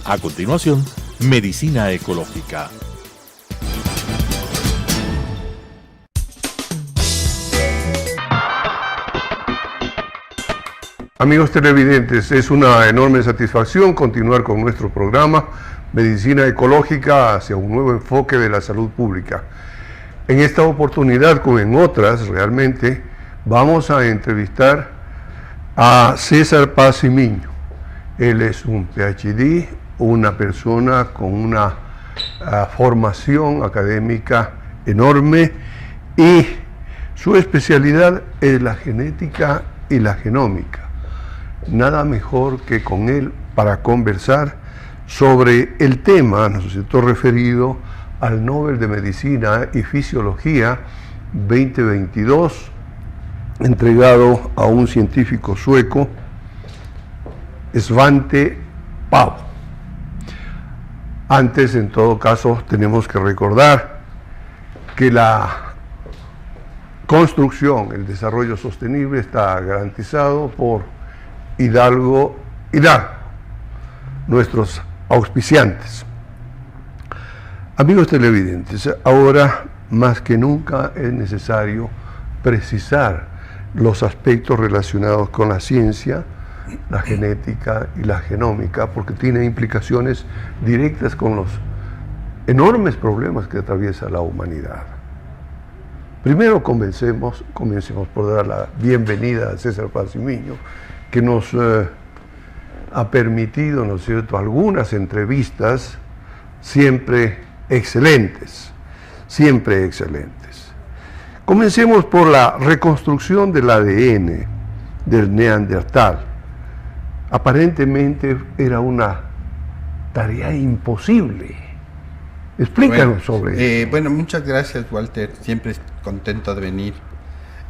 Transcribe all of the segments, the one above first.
A continuación, Medicina Ecológica. Amigos televidentes, es una enorme satisfacción continuar con nuestro programa Medicina Ecológica hacia un nuevo enfoque de la salud pública. En esta oportunidad, como en otras, realmente vamos a entrevistar a César Paz Miño. Él es un PhD, una persona con una formación académica enorme y su especialidad es la genética y la genómica. Nada mejor que con él para conversar sobre el tema, ¿no es cierto?, referido al Nobel de Medicina y Fisiología 2022, entregado a un científico sueco, Svante Pääbo. Antes, en todo caso, tenemos que recordar que la construcción, el desarrollo sostenible está garantizado por Hidalgo, nuestros auspiciantes. Amigos televidentes, ahora más que nunca es necesario precisar los aspectos relacionados con la ciencia, la genética y la genómica, porque tiene implicaciones directas con los enormes problemas que atraviesa la humanidad. Primero comencemos por dar la bienvenida a César Paz Miño, que nos ha permitido, ¿no es cierto?, algunas entrevistas siempre excelentes. Comencemos por la reconstrucción del ADN del Neandertal. Aparentemente era una tarea imposible. Explícanos sobre eso. Bueno, muchas gracias, Walter. Siempre contento de venir.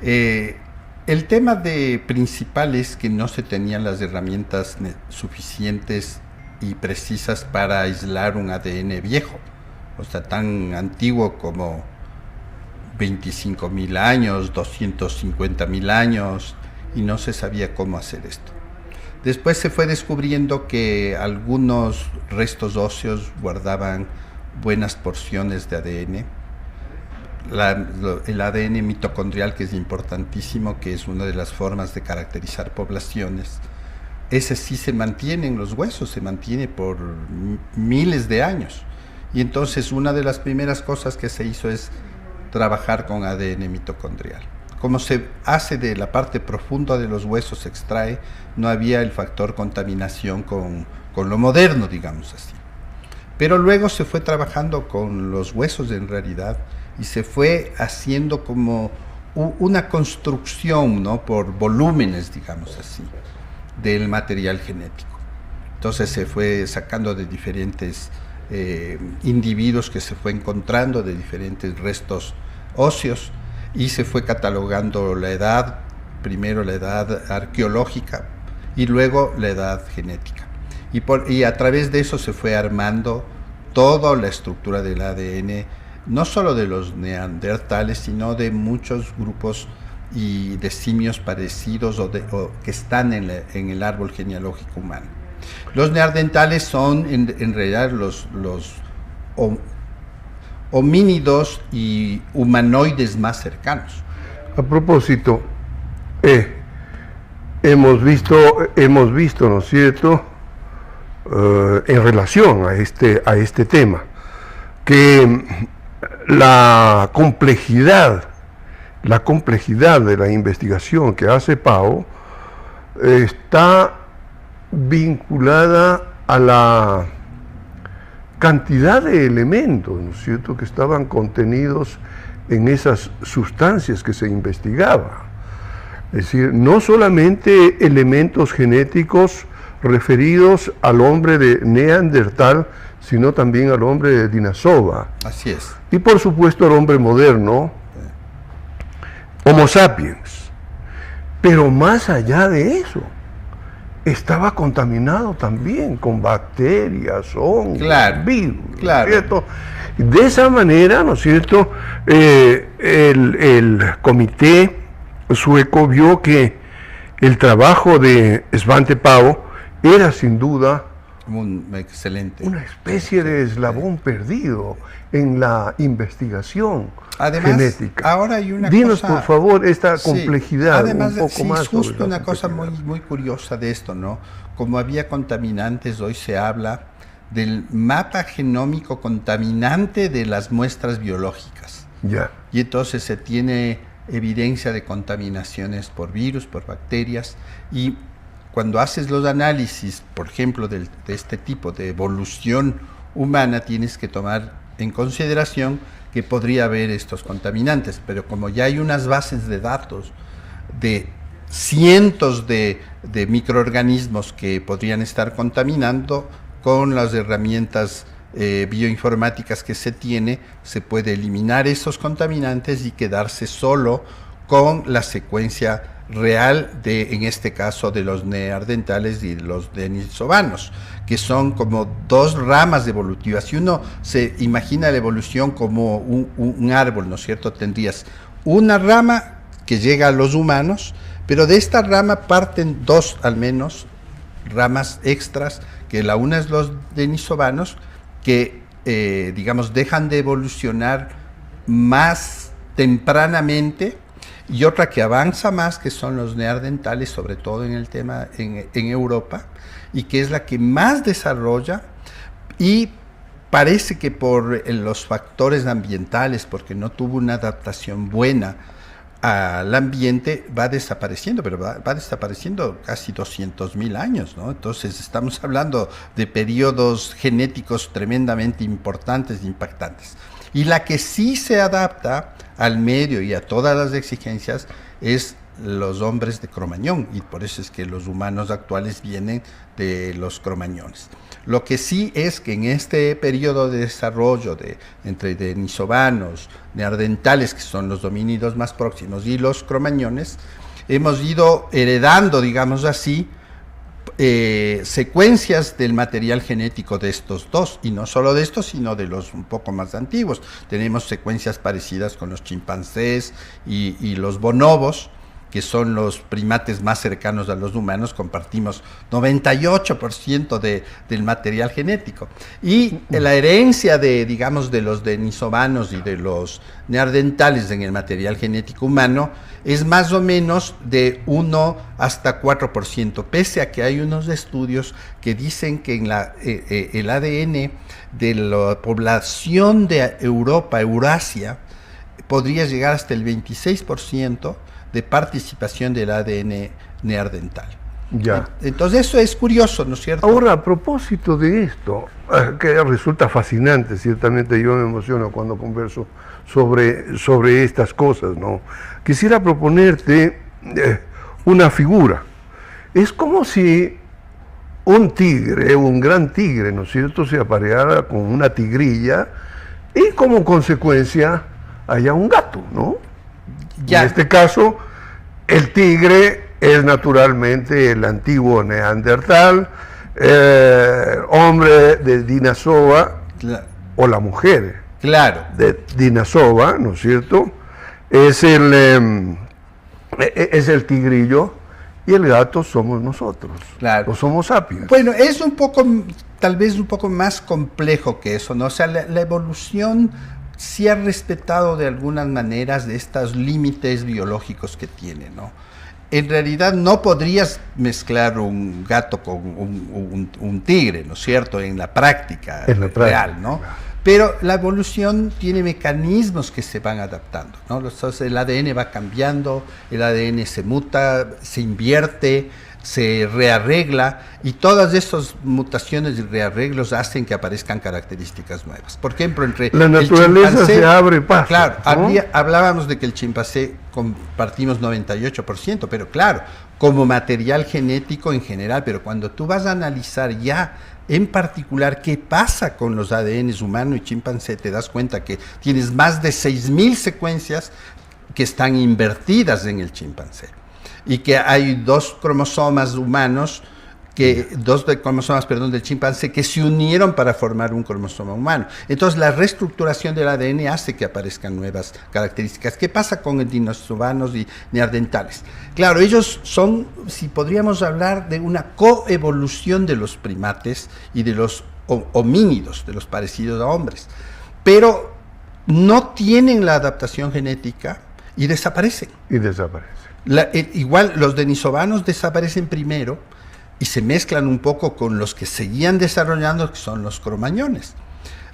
El tema principal es que no se tenían las herramientas suficientes y precisas para aislar un ADN viejo, o sea, tan antiguo como 25.000 años, 250.000 años, y no se sabía cómo hacer esto. Después se fue descubriendo que algunos restos óseos guardaban buenas porciones de ADN. El ADN mitocondrial, que es importantísimo, que es una de las formas de caracterizar poblaciones, ese sí se mantiene en los huesos, se mantiene por miles de años. Y entonces una de las primeras cosas que se hizo es trabajar con ADN mitocondrial. Como se hace de la parte profunda de los huesos, se extrae, no había el factor contaminación con lo moderno, digamos así. Pero luego se fue trabajando con los huesos en realidad, y se fue haciendo como una construcción, ¿no?, por volúmenes, digamos así, del material genético. Entonces se fue sacando de diferentes individuos que se fue encontrando, de diferentes restos óseos, y se fue catalogando la edad, primero la edad arqueológica y luego la edad genética. Y a través de eso se fue armando toda la estructura del ADN, no solo de los neandertales, sino de muchos grupos y de simios parecidos o que están en el árbol genealógico humano. Los neandertales son en realidad los homínidos y humanoides más cercanos. A propósito, hemos visto, ¿no es cierto?, en relación a este tema, que la complejidad de la investigación que hace Pääbo está vinculada a la cantidad de elementos, ¿no es cierto?, que estaban contenidos en esas sustancias que se investigaba. Es decir, no solamente elementos genéticos referidos al hombre de Neandertal, sino también al hombre de Denisova. Así es. Y por supuesto al hombre moderno, Homo sapiens. Pero más allá de eso, estaba contaminado también con bacterias, hongos, virus, claro. ¿cierto? De esa manera, ¿no es cierto?, el comité sueco vio que el trabajo de Svante Pääbo era sin duda excelente. Una especie de eslabón perdido en la investigación Además, genética. Ahora hay una Dinos, cosa, por favor, esta sí, complejidad además, un poco sí, más. es justo sobre la una cosa muy, complejidad. muy curiosa de esto, ¿no? Como había contaminantes, hoy se habla del mapa genómico contaminante de las muestras biológicas. Ya. Y entonces se tiene evidencia de contaminaciones por virus, por bacterias, y cuando haces los análisis, por ejemplo, de este tipo de evolución humana, tienes que tomar en consideración que podría haber estos contaminantes, pero como ya hay unas bases de datos de cientos de microorganismos que podrían estar contaminando, con las herramientas bioinformáticas que se tiene, se puede eliminar esos contaminantes y quedarse solo con la secuencia real de, en este caso, de los neandertales y los denisovanos, que son como dos ramas evolutivas. Si uno se imagina la evolución como un árbol, ¿no es cierto? Tendrías una rama que llega a los humanos, pero de esta rama parten dos, al menos, ramas extras, que la una es los denisovanos, que, digamos, dejan de evolucionar más tempranamente, y otra que avanza más, que son los neandertales, sobre todo en el tema en Europa, y que es la que más desarrolla, y parece que por los factores ambientales, porque no tuvo una adaptación buena al ambiente, va desapareciendo, pero va desapareciendo casi 200.000 años, ¿no? Entonces estamos hablando de periodos genéticos tremendamente importantes e impactantes. Y la que sí se adapta al medio y a todas las exigencias es los hombres de Cromañón, y por eso es que los humanos actuales vienen de los cromañones. Lo que sí es que en este periodo de desarrollo entre denisovanos, neandertales, que son los homínidos más próximos, y los cromañones, hemos ido heredando, digamos así, secuencias del material genético de estos dos, y no solo de estos, sino de los un poco más antiguos. Tenemos secuencias parecidas con los chimpancés y los bonobos, que son los primates más cercanos a los humanos. Compartimos 98% del material genético. Y la herencia digamos, de los denisovanos y de los neandertales en el material genético humano es más o menos de 1 hasta 4%, pese a que hay unos estudios que dicen que en el ADN de la población de Europa, Eurasia, podría llegar hasta el 26% de participación del ADN neandertal. Ya. Entonces eso es curioso, ¿no es cierto? Ahora, a propósito de esto, que resulta fascinante, ciertamente yo me emociono cuando converso sobre estas cosas, ¿no? Quisiera proponerte una figura. Es como si un tigre, un gran tigre, ¿no es cierto?, se apareara con una tigrilla y como consecuencia haya un gato, ¿no? Ya. En este caso, el tigre es naturalmente el antiguo neandertal, hombre de Denisova, o la mujer de Denisova, ¿no es cierto? Es el tigrillo, y el gato somos nosotros, o somos sapiens. Bueno, es tal vez un poco más complejo que eso, ¿no? O sea, la evolución sí ha respetado de algunas maneras de estos límites biológicos que tiene, ¿no? En realidad no podrías mezclar un gato con un tigre, ¿no es cierto?, en la práctica real, ¿no? Pero la evolución tiene mecanismos que se van adaptando, ¿no? Entonces el ADN va cambiando, el ADN se muta, se invierte, se rearregla, y todas estas mutaciones y rearreglos hacen que aparezcan características nuevas. Por ejemplo, entre la naturaleza se abre paso. Claro, ¿no? Hablábamos de que el chimpancé compartimos 98%, pero claro, como material genético en general, pero cuando tú vas a analizar ya en particular qué pasa con los ADNs humano y chimpancé, te das cuenta que tienes más de 6.000 secuencias que están invertidas en el chimpancé, y que hay 2 cromosomas humanos dos cromosomas, del chimpancé, que se unieron para formar un cromosoma humano. Entonces, la reestructuración del ADN hace que aparezcan nuevas características. ¿Qué pasa con denisovanos y neandertales? Claro, ellos son, si podríamos hablar de una coevolución de los primates y de los homínidos, de los parecidos a hombres, pero no tienen la adaptación genética y desaparecen. Igual los denisovanos desaparecen primero y se mezclan un poco con los que seguían desarrollando, que son los cromañones.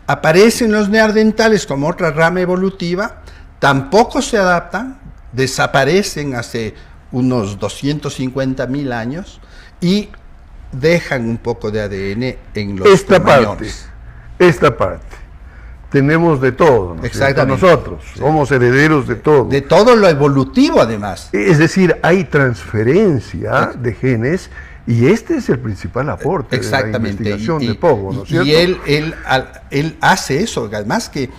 Aparecen los neandertales como otra rama evolutiva, tampoco se adaptan, desaparecen hace unos 250.000 años y dejan un poco de ADN en los cromañones. Esta parte. Tenemos de todo, ¿no? Exactamente. Nosotros somos herederos de todo. De todo lo evolutivo, además. Es decir, hay transferencia de genes y este es el principal aporte de la investigación de Pogo, ¿no es cierto? Y él hace eso, además que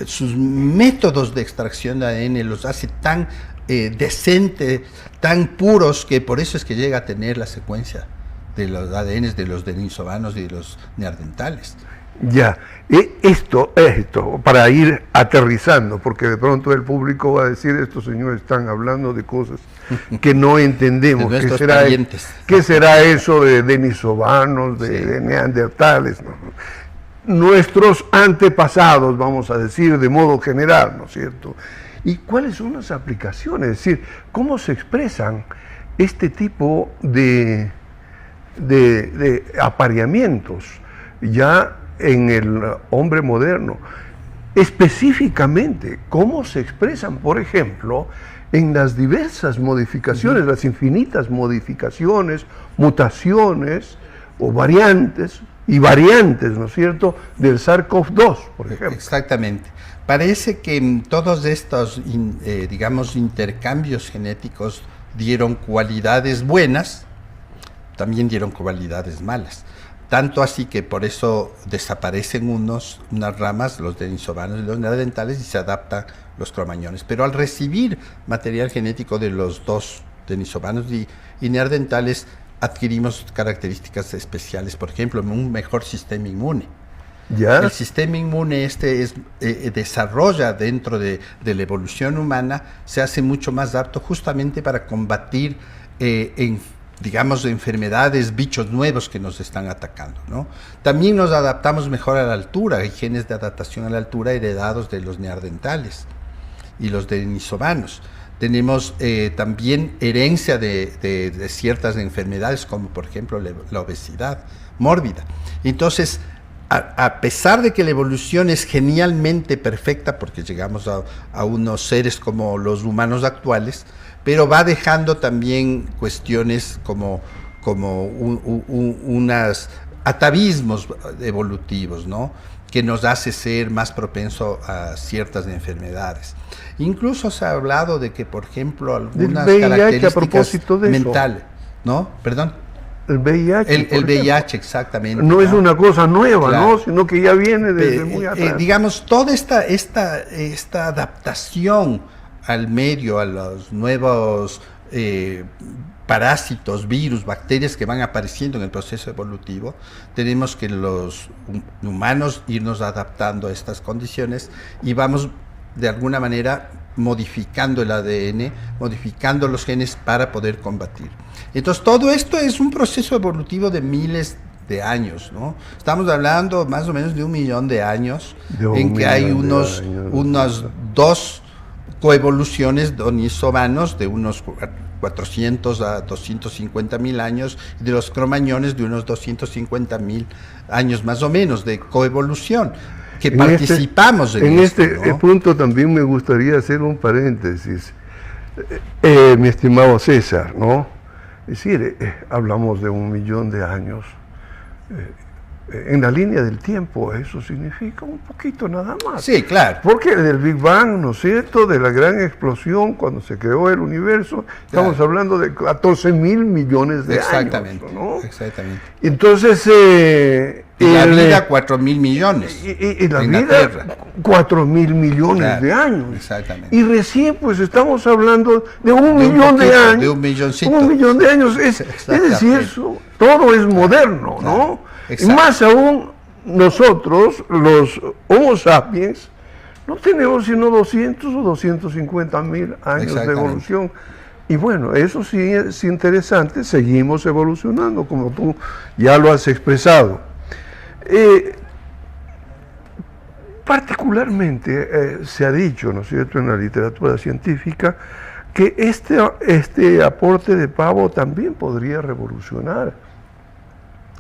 sus métodos de extracción de ADN los hace tan decentes, tan puros, que por eso es que llega a tener la secuencia de los ADNs de los denisovanos y de los neandertales. Ya, esto, para ir aterrizando, porque de pronto el público va a decir, estos señores están hablando de cosas que no entendemos. ¿Qué será eso de denisovanos, de neandertales? ¿No? Nuestros antepasados, vamos a decir, de modo general, ¿no es cierto? ¿Y cuáles son las aplicaciones? Es decir, ¿cómo se expresan este tipo de apareamientos ya en el hombre moderno? Específicamente, ¿cómo se expresan, por ejemplo, en las diversas modificaciones, las infinitas modificaciones, mutaciones o variantes, ¿no es cierto?, del SARS-CoV-2, por ejemplo? Exactamente. Parece que en todos estos, digamos, intercambios genéticos dieron cualidades buenas, también dieron cualidades malas. Tanto así que por eso desaparecen unas ramas, los denisovanos y los neandertales, y se adaptan los cromañones. Pero al recibir material genético de los dos, denisovanos y neandertales, adquirimos características especiales. Por ejemplo, un mejor sistema inmune. ¿Ya? El sistema inmune desarrolla dentro de la evolución humana, se hace mucho más apto justamente para combatir digamos, enfermedades, bichos nuevos que nos están atacando, ¿no? También nos adaptamos mejor a la altura, hay genes de adaptación a la altura heredados de los neandertales y los denisovanos. Tenemos también herencia de ciertas enfermedades, como por ejemplo la obesidad mórbida. Entonces, a pesar de que la evolución es genialmente perfecta, porque llegamos a unos seres como los humanos actuales, pero va dejando también cuestiones como unos atavismos evolutivos, ¿no?, que nos hace ser más propenso a ciertas enfermedades. Incluso se ha hablado de que, por ejemplo, algunas características mentales, ¿no? Perdón. El VIH. El VIH, exactamente. No es una cosa nueva, claro, ¿no?, sino que ya viene desde muy atrás. Digamos, toda esta adaptación al medio, a los nuevos parásitos, virus, bacterias que van apareciendo en el proceso evolutivo, tenemos que los humanos irnos adaptando a estas condiciones y vamos de alguna manera modificando el ADN, modificando los genes para poder combatir. Entonces todo esto es un proceso evolutivo de miles de años, ¿no? Estamos hablando más o menos de 1 millón de años, en que hay unas dos coevoluciones denisovanos de unos 400 a 250.000 años, y de los cromañones de unos 250.000 años más o menos de coevolución, que participamos en esto, ¿no? Punto también me gustaría hacer un paréntesis, mi estimado César, ¿no? Es decir, hablamos de 1 millón de años, en la línea del tiempo, eso significa un poquito nada más. Sí, claro. Porque del Big Bang, ¿no es cierto?, de la gran explosión, cuando se creó el universo, estamos hablando de 14 mil millones de exactamente, años, ¿no? Exactamente. Entonces... y la vida 4 mil millones. Y la en vida la Tierra. 4 mil millones Claro, de años. exactamente. Y recién pues estamos hablando de un millón de años. De un milloncito. Un millón de años. Es decir, eso, todo es moderno, ¿no? Y más aún nosotros, los Homo sapiens, no tenemos sino 200 o 250 mil años de evolución. Y bueno, eso sí es interesante, seguimos evolucionando, como tú ya lo has expresado. Particularmente se ha dicho, ¿no es cierto?, en la literatura científica, que este aporte de pavo también podría revolucionar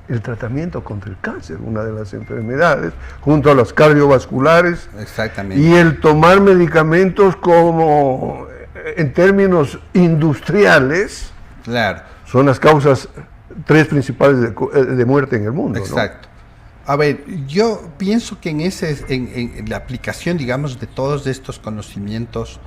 el tratamiento contra el cáncer, una de las enfermedades, junto a las cardiovasculares. Exactamente. Y el tomar medicamentos como, en términos industriales, claro, son las causas 3 principales de muerte en el mundo. Exacto. ¿No? A ver, yo pienso que en la aplicación, digamos, de todos estos conocimientos,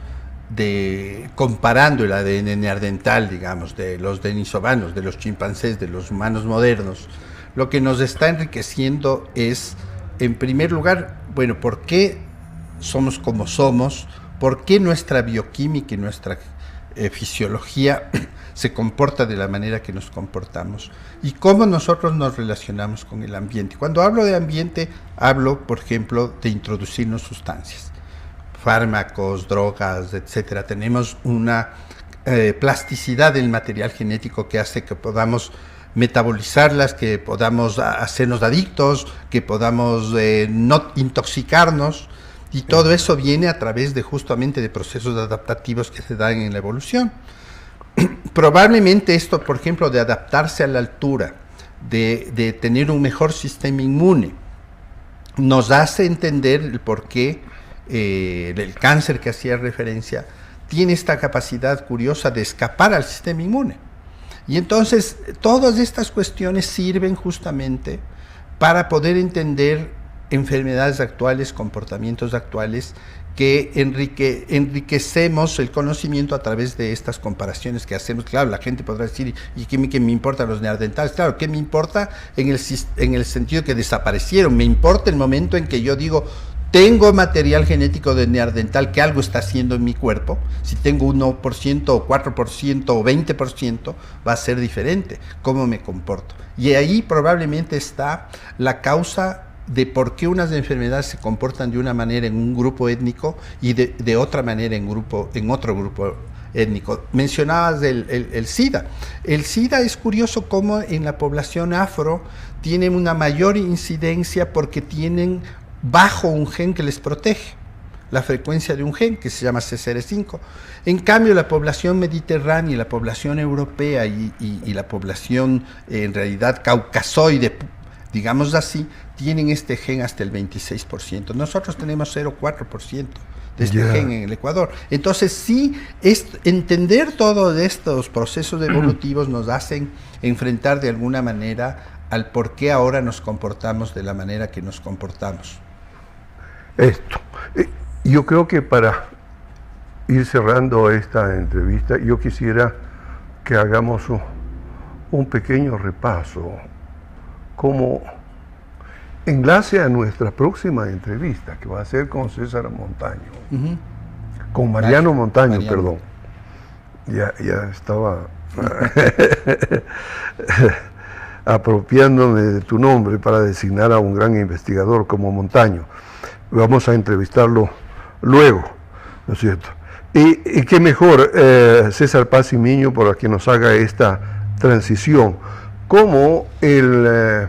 comparando el ADN neandertal, digamos, de los denisovanos, de los chimpancés, de los humanos modernos, lo que nos está enriqueciendo es, en primer lugar, bueno, ¿por qué somos como somos? ¿Por qué nuestra bioquímica y nuestra fisiología se comporta de la manera que nos comportamos? Y cómo nosotros nos relacionamos con el ambiente. Cuando hablo de ambiente, hablo, por ejemplo, de introducirnos sustancias, fármacos, drogas, etcétera. Tenemos una plasticidad del material genético que hace que podamos metabolizarlas, que podamos hacernos adictos, que podamos no intoxicarnos, y todo eso viene a través de justamente de procesos adaptativos que se dan en la evolución. Probablemente esto, por ejemplo, de adaptarse a la altura, de tener un mejor sistema inmune, nos hace entender el por qué el cáncer que hacía referencia tiene esta capacidad curiosa de escapar al sistema inmune. Y entonces todas estas cuestiones sirven justamente para poder entender enfermedades actuales, comportamientos actuales, que enriquecemos el conocimiento a través de estas comparaciones que hacemos. Claro, la gente podrá decir, ¿y qué me importan los neandertales? Claro, ¿qué me importa en el sentido que desaparecieron? Me importa el momento en que yo digo, tengo material genético de neandertal que algo está haciendo en mi cuerpo. Si tengo 1% o 4% o 20%, va a ser diferente cómo me comporto. Y ahí probablemente está la causa de por qué unas enfermedades se comportan de una manera en un grupo étnico y de otra manera en otro grupo étnico. Mencionabas el SIDA. El SIDA es curioso cómo en la población afro tienen una mayor incidencia porque tienen bajo un gen que les protege, la frecuencia de un gen que se llama CCR5. En cambio, la población mediterránea, la población europea y la población en realidad caucasoide, digamos así, tienen este gen hasta el 26%. Nosotros tenemos 0,4% de este gen en el Ecuador. Entonces, sí, entender todos estos procesos evolutivos nos hacen enfrentar de alguna manera al por qué ahora nos comportamos de la manera que nos comportamos. Yo creo que para ir cerrando esta entrevista, yo quisiera que hagamos un pequeño repaso como enlace a nuestra próxima entrevista, que va a ser con César Montaño, con Mariano Montaño, perdón. Ya estaba apropiándome de tu nombre para designar a un gran investigador como Montaño. Vamos a entrevistarlo luego, ¿no es cierto? Y qué mejor, César Paz y Miño, para que nos haga esta transición, como el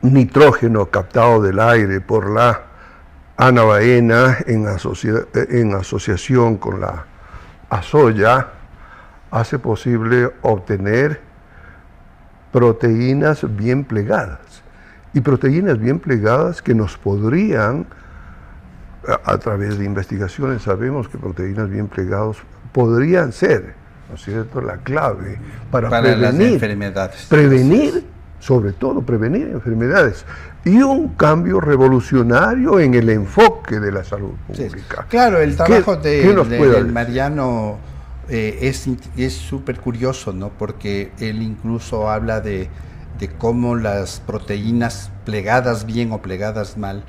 nitrógeno captado del aire por la anabaena en asociación con la azoya hace posible obtener proteínas bien plegadas. Y proteínas bien plegadas que nos podrían, a través de investigaciones sabemos que proteínas bien plegadas podrían ser, ¿no es cierto?, la clave para prevenir, las enfermedades. prevenir sobre todo prevenir enfermedades, y un cambio revolucionario en el enfoque de la salud pública. Sí. Claro, el trabajo del Mariano es súper curioso, ¿no? Porque él incluso habla de cómo las proteínas plegadas bien o plegadas mal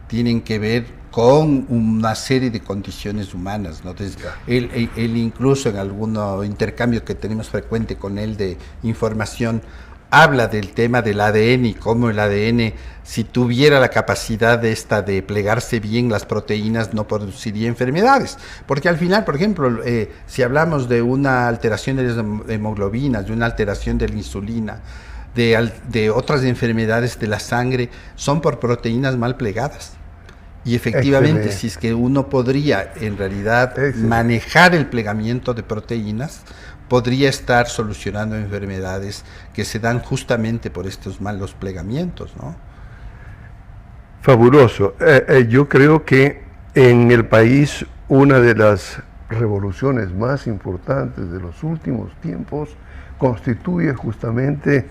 tienen que ver con una serie de condiciones humanas, ¿no? Entonces, él incluso en algún intercambio que tenemos frecuente con él de información, habla del tema del ADN y cómo el ADN, si tuviera la capacidad de plegarse bien las proteínas, no produciría enfermedades. Porque al final, por ejemplo, si hablamos de una alteración de las hemoglobinas, de una alteración de la insulina, de otras enfermedades de la sangre, son por proteínas mal plegadas. Y efectivamente, si es que uno podría en realidad manejar el plegamiento de proteínas, podría estar solucionando enfermedades que se dan justamente por estos malos plegamientos, ¿no? Fabuloso. Yo creo que en el país una de las revoluciones más importantes de los últimos tiempos constituye justamente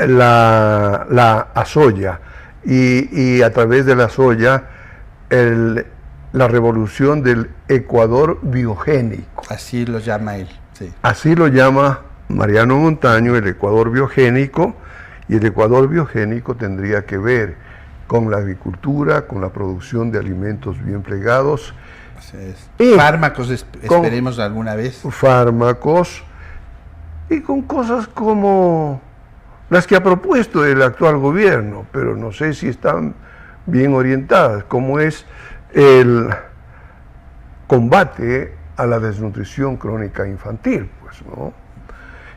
la soya, y a través de la soya la revolución del Ecuador biogénico. Así lo llama él. Sí. Así lo llama Mariano Montaño, el Ecuador biogénico, y el Ecuador biogénico tendría que ver con la agricultura, con la producción de alimentos bien plegados. Así es. Fármacos, esperemos alguna vez. Fármacos, y con cosas como las que ha propuesto el actual gobierno, pero no sé si están bien orientadas, como es el combate a la desnutrición crónica infantil, pues, ¿no?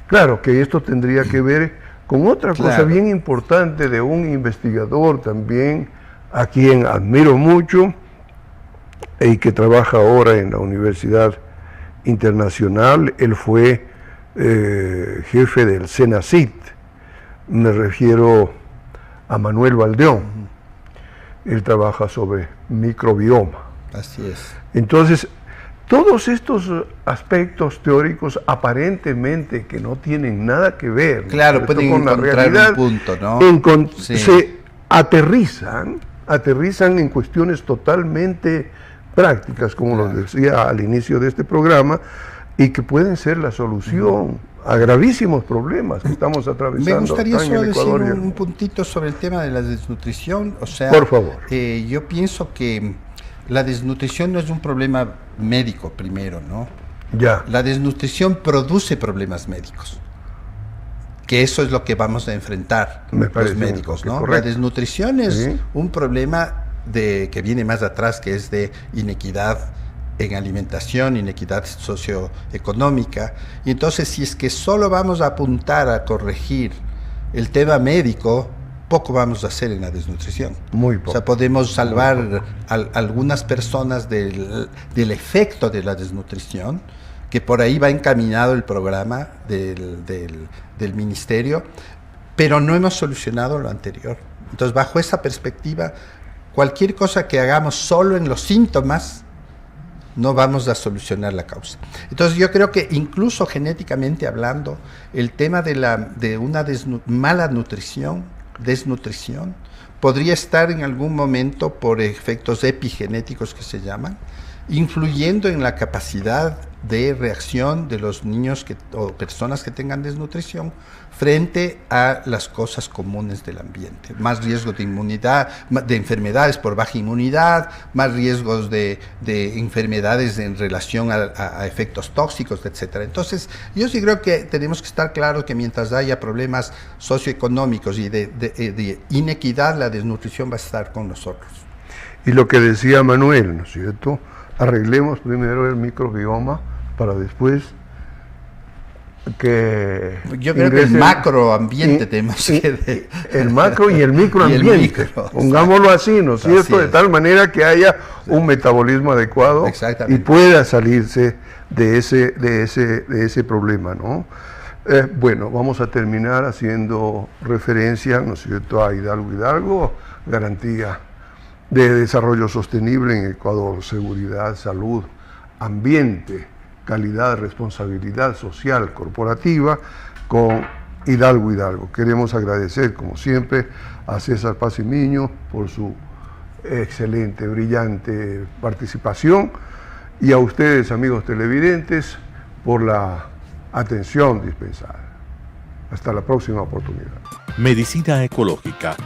Claro que esto tendría que ver con otra cosa bien importante de un investigador también, a quien admiro mucho, y que trabaja ahora en la Universidad Internacional. Él fue jefe del CENACYT, me refiero a Manuel Valdeón. Él trabaja sobre microbioma. Así es. Entonces, todos estos aspectos teóricos aparentemente que no tienen nada que ver, claro, pueden con la realidad, un punto, ¿no? Se aterrizan en cuestiones totalmente prácticas, como lo decía al inicio de este programa, y que pueden ser la solución a gravísimos problemas que estamos atravesando. Me gustaría solo decir un puntito sobre el tema de la desnutrición. O sea, por favor. Yo pienso que la desnutrición no es un problema médico primero, ¿no? Ya. La desnutrición produce problemas médicos, que eso es lo que vamos a enfrentar los médicos, ¿no? Correcto. La desnutrición es un problema que viene más atrás, que es de inequidad en alimentación, inequidad socioeconómica, y entonces si es que solo vamos a apuntar a corregir el tema médico, poco vamos a hacer en la desnutrición. Muy poco. O sea, podemos salvar a algunas personas del efecto de la desnutrición, que por ahí va encaminado el programa del ministerio, pero no hemos solucionado lo anterior. Entonces, bajo esa perspectiva, cualquier cosa que hagamos solo en los síntomas, no vamos a solucionar la causa. Entonces yo creo que incluso genéticamente hablando, el tema de una mala desnutrición, podría estar en algún momento por efectos epigenéticos que se llaman, influyendo en la capacidad de reacción de los niños o personas que tengan desnutrición frente a las cosas comunes del ambiente. Más riesgos de inmunidad, de enfermedades por baja inmunidad, más riesgos de enfermedades en relación a efectos tóxicos, etcétera. Entonces, yo sí creo que tenemos que estar claros que mientras haya problemas socioeconómicos y de inequidad, la desnutrición va a estar con nosotros. Y lo que decía Manuel, ¿no es cierto? Arreglemos primero el microbioma para después que... Yo creo que el macroambiente tenemos que... El macro y el microambiente, pongámoslo así, ¿no es cierto? De tal manera que haya un metabolismo adecuado y pueda salirse de ese problema, ¿no? Bueno, vamos a terminar haciendo referencia, ¿no es cierto?, a Hidalgo, garantía de desarrollo sostenible en Ecuador, seguridad, salud, ambiente, calidad, responsabilidad social corporativa, con Hidalgo. Queremos agradecer, como siempre, a César Paz y Miño por su excelente, brillante participación, y a ustedes, amigos televidentes, por la atención dispensada. Hasta la próxima oportunidad. Medicina ecológica,